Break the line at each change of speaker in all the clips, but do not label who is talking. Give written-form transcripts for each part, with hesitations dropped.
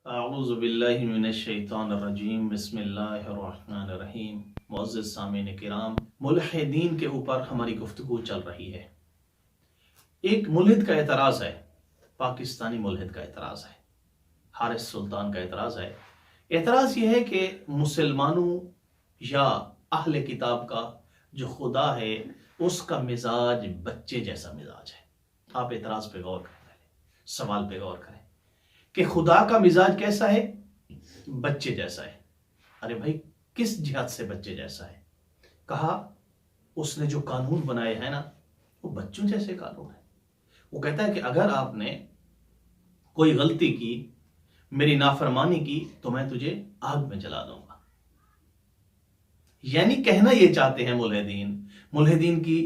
اعوذ باللہ من الشیطان الرجیم بسم اللہ الرحمن الرحیم۔ معزز سامعین کرام، ملحدین کے اوپر ہماری گفتگو چل رہی ہے۔ ایک ملحد کا اعتراض ہے، پاکستانی ملحد کا اعتراض ہے، حارث سلطان کا اعتراض ہے۔ اعتراض یہ ہے کہ مسلمانوں یا اہل کتاب کا جو خدا ہے اس کا مزاج بچے جیسا مزاج ہے۔ آپ اعتراض پہ غور کریں، سوال پہ غور کریں کہ خدا کا مزاج کیسا ہے؟ بچے جیسا ہے۔ ارے بھائی، کس جہت سے بچے جیسا ہے؟ کہا اس نے جو قانون بنائے ہیں نا وہ بچوں جیسے قانون ہے۔ وہ کہتا ہے کہ اگر آپ نے کوئی غلطی کی، میری نافرمانی کی، تو میں تجھے آگ میں جلا دوں گا۔ یعنی کہنا یہ چاہتے ہیں ملحدین کی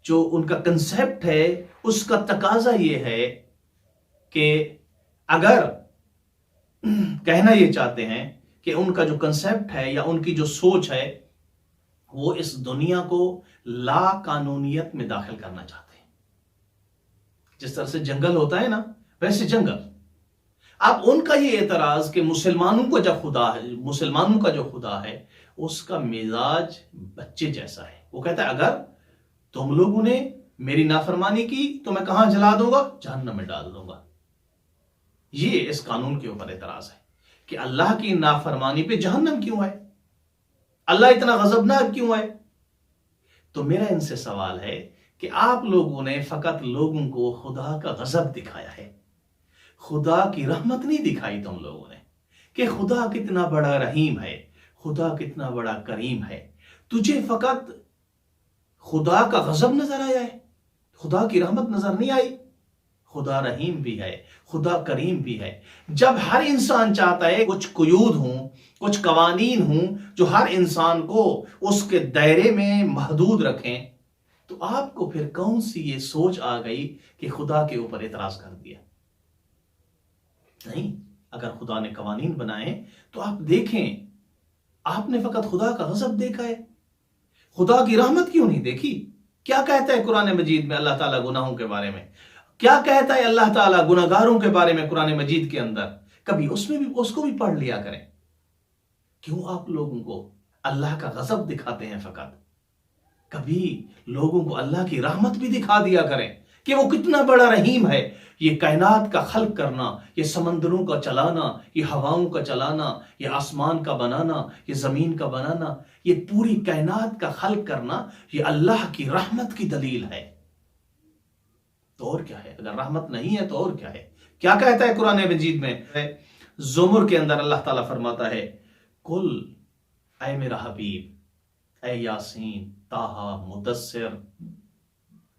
جو ان کا کنسیپٹ ہے، اس کا تقاضا یہ ہے کہ اگر کہنا یہ چاہتے ہیں کہ ان کا جو کنسیپٹ ہے یا ان کی جو سوچ ہے وہ اس دنیا کو لا قانونیت میں داخل کرنا چاہتے ہیں۔ جس طرح سے جنگل ہوتا ہے نا، ویسے جنگل۔ اب ان کا یہ اعتراض کہ مسلمانوں کا جو خدا ہے اس کا مزاج بچے جیسا ہے۔ وہ کہتا ہے اگر تم لوگوں نے میری نافرمانی کی تو میں کہاں جلا دوں گا؟ جہنم میں ڈال دوں گا۔ یہ اس قانون کے اوپر اعتراض ہے کہ اللہ کی نافرمانی پہ جہنم کیوں ہے؟ اللہ اتنا غضبناک کیوں ہے؟ تو میرا ان سے سوال ہے کہ آپ لوگوں نے فقط لوگوں کو خدا کا غضب دکھایا ہے، خدا کی رحمت نہیں دکھائی تم لوگوں نے کہ خدا کتنا بڑا رحیم ہے، خدا کتنا بڑا کریم ہے۔ تجھے فقط خدا کا غضب نظر آیا ہے، خدا کی رحمت نظر نہیں آئی۔ خدا رحیم بھی ہے، خدا کریم بھی ہے۔ جب ہر انسان چاہتا ہے کچھ قیود ہوں، کچھ قوانین ہوں جو ہر انسان کو اس کے دائرے میں محدود رکھیں، تو آپ کو پھر کون سی یہ سوچ آ گئی کہ خدا کے اوپر اعتراض کر دیا؟ نہیں، اگر خدا نے قوانین بنائے تو آپ دیکھیں، آپ نے فقط خدا کا غضب دیکھا ہے، خدا کی رحمت کیوں نہیں دیکھی؟ کیا کہتا ہے قرآن مجید میں اللہ تعالیٰ گناہوں کے بارے میں؟ کیا کہتا ہے اللہ تعالیٰ گناہگاروں کے بارے میں قرآن مجید کے اندر؟ کبھی اس کو بھی پڑھ لیا کریں۔ کیوں آپ لوگوں کو اللہ کا غضب دکھاتے ہیں فقط؟ کبھی لوگوں کو اللہ کی رحمت بھی دکھا دیا کریں کہ وہ کتنا بڑا رحیم ہے۔ یہ کائنات کا خلق کرنا، یہ سمندروں کا چلانا، یہ ہواؤں کا چلانا، یہ آسمان کا بنانا، یہ زمین کا بنانا، یہ پوری کائنات کا خلق کرنا، یہ اللہ کی رحمت کی دلیل ہے۔ تو اور کیا ہے؟ اگر رحمت نہیں ہے تو اور کیا ہے؟ کیا کہتا ہے قرآن مجید میں؟ زمر کے اندر اللہ تعالیٰ فرماتا ہے، کل اے میرا حبیب، اے یاسین، طٰہٰ، مدثر،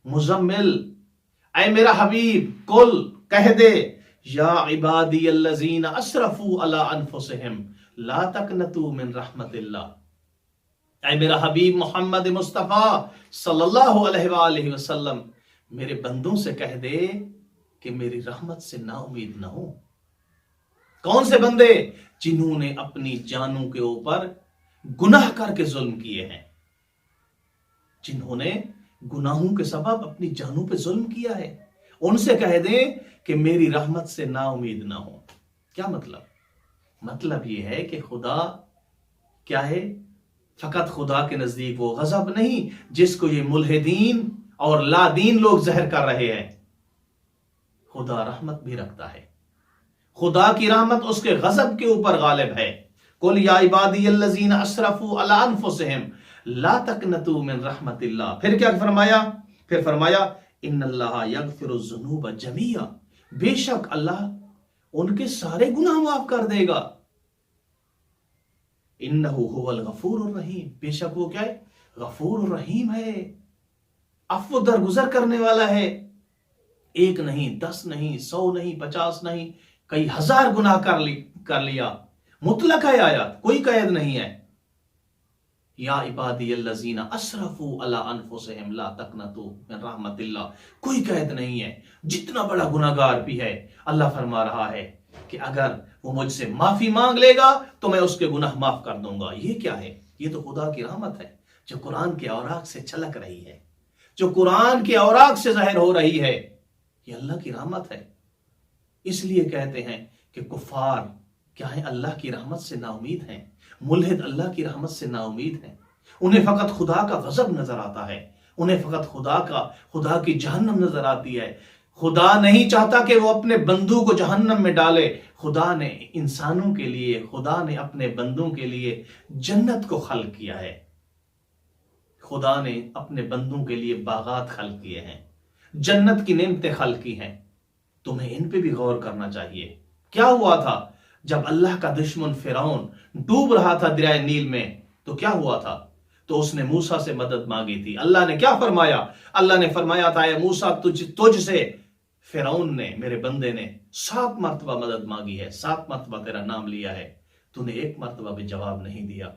مزمل، اے میرا حبیب، کل کہہ دے، یا عبادی الذین اسرفوا علی انفسہم لا تقنطوا من رحمت اللہ۔ اے میرا حبیب محمد مصطفیٰ صلی اللہ علیہ وآلہ وسلم، میرے بندوں سے کہہ دے کہ میری رحمت سے نا امید نہ ہو۔ کون سے بندے؟ جنہوں نے اپنی جانوں کے اوپر گناہ کر کے ظلم کیے ہیں، جنہوں نے گناہوں کے سبب اپنی جانوں پہ ظلم کیا ہے، ان سے کہہ دیں کہ میری رحمت سے نا امید نہ ہو۔ کیا مطلب یہ ہے کہ خدا کیا ہے؟ فقط خدا کے نزدیک وہ غضب نہیں جس کو یہ ملحدین اور لا دین لوگ زہر کر رہے ہیں، خدا رحمت بھی رکھتا ہے۔ خدا کی رحمت اس کے غضب کے اوپر غالب ہے۔ قل یا عبادی الذین اسرفوا علی انفسہم لا تقنطوا من رحمت اللہ۔ پھر کیا فرمایا؟ پھر فرمایا ان اللہ یغفر الذنوب جمیعا، بے شک اللہ ان کے سارے گناہ معاف کر دے گا۔ انہ هو الغفور الرحیم، بے شک وہ کیا ہے؟ غفور الرحیم ہے، عفو درگزر کرنے والا ہے۔ ایک نہیں، 10 نہیں، 100 نہیں، 50 نہیں، کئی ہزار گناہ کر لیا، مطلق ہے آیات، کوئی قید نہیں ہے۔ یا عبادی الذین اسرفوا علی انفسہم لا تقنطوا من رحمت اللہ، کوئی قید نہیں ہے۔ جتنا بڑا گناہگار بھی ہے، اللہ فرما رہا ہے کہ اگر وہ مجھ سے معافی مانگ لے گا تو میں اس کے گناہ معاف کر دوں گا۔ یہ کیا ہے؟ یہ تو خدا کی رحمت ہے جو قرآن کے اوراق سے چھلک رہی ہے، جو قرآن کے اوراق سے ظاہر ہو رہی ہے۔ یہ اللہ کی رحمت ہے۔ اس لیے کہتے ہیں کہ کفار کیا ہے؟ اللہ کی رحمت سے نا امید ہیں. ملحد اللہ کی رحمت سے نا امید ہیں. انہیں فقط خدا کا غضب نظر آتا ہے، انہیں فقط خدا کی جہنم نظر آتی ہے. خدا نہیں چاہتا کہ وہ اپنے بندوں کو جہنم میں ڈالے. خدا نے انسانوں کے لیے، خدا نے اپنے بندوں کے لیے جنت کو خلق کیا ہے. خدا نے اپنے بندوں کے لیے باغات خلق کیے ہیں، جنت کی نعمتیں خلق کی ہیں. تمہیں ان پہ بھی غور کرنا چاہیے. کیا ہوا تھا جب اللہ کا دشمن فرعون ڈوب رہا تھا دریائے نیل میں؟ تو کیا ہوا تھا؟ تو اس نے موسیٰ سے مدد مانگی تھی. اللہ نے کیا فرمایا؟ اللہ نے فرمایا تھا اے موسیٰ تجھ سے فرعون نے، میرے بندے نے 7 مرتبہ مدد مانگی ہے، 7 مرتبہ تیرا نام لیا ہے، تو نے 1 مرتبہ بھی جواب نہیں دیا.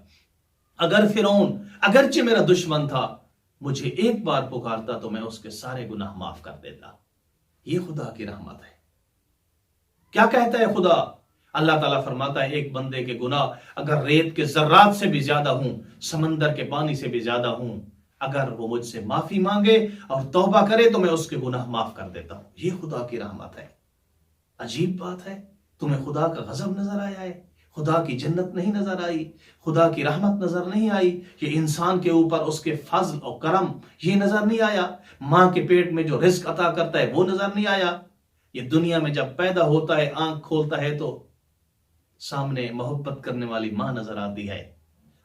اگر فرعون اگرچہ میرا دشمن تھا مجھے ایک بار پکارتا تو میں اس کے سارے گناہ معاف کر دیتا. یہ خدا کی رحمت ہے. کیا کہتا ہے خدا؟ اللہ تعالیٰ فرماتا ہے ایک بندے کے گناہ اگر ریت کے ذرات سے بھی زیادہ ہوں، سمندر کے پانی سے بھی زیادہ ہوں، اگر وہ مجھ سے معافی مانگے اور توبہ کرے تو میں اس کے گناہ معاف کر دیتا ہوں. یہ خدا کی رحمت ہے. عجیب بات ہے، تمہیں خدا کا غضب نظر آیا ہے، خدا کی جنت نہیں نظر آئی، خدا کی رحمت نظر نہیں آئی، یہ انسان کے اوپر اس کے فضل اور کرم یہ نظر نہیں آیا، ماں کے پیٹ میں جو رزق عطا کرتا ہے وہ نظر نہیں آیا. یہ دنیا میں جب پیدا ہوتا ہے، آنکھ کھولتا ہے تو سامنے محبت کرنے والی ماں نظر آتی ہے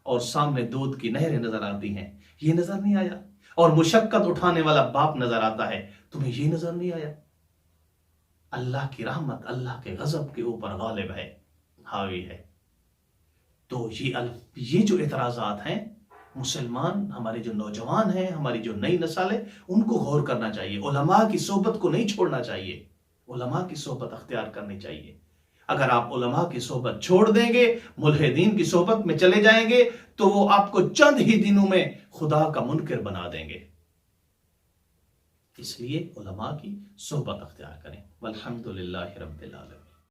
اور سامنے دودھ کی نہریں نظر آتی ہیں، یہ نظر نہیں آیا. اور مشقت اٹھانے والا باپ نظر آتا ہے، تمہیں یہ نظر نہیں آیا. اللہ کی رحمت اللہ کے غضب کے اوپر غالب ہے، حاوی ہے. تو یہ جو اعتراضات ہیں، مسلمان ہمارے جو نوجوان ہیں، ہماری جو نئی نسل ہے، ان کو غور کرنا چاہیے. علماء کی صحبت کو نہیں چھوڑنا چاہیے، علماء کی صحبت اختیار کرنی چاہیے. اگر آپ علماء کی صحبت چھوڑ دیں گے، ملحدین کی صحبت میں چلے جائیں گے تو وہ آپ کو چند ہی دنوں میں خدا کا منکر بنا دیں گے. اس لیے علماء کی صحبت اختیار کریں. والحمدللہ رب العالمین.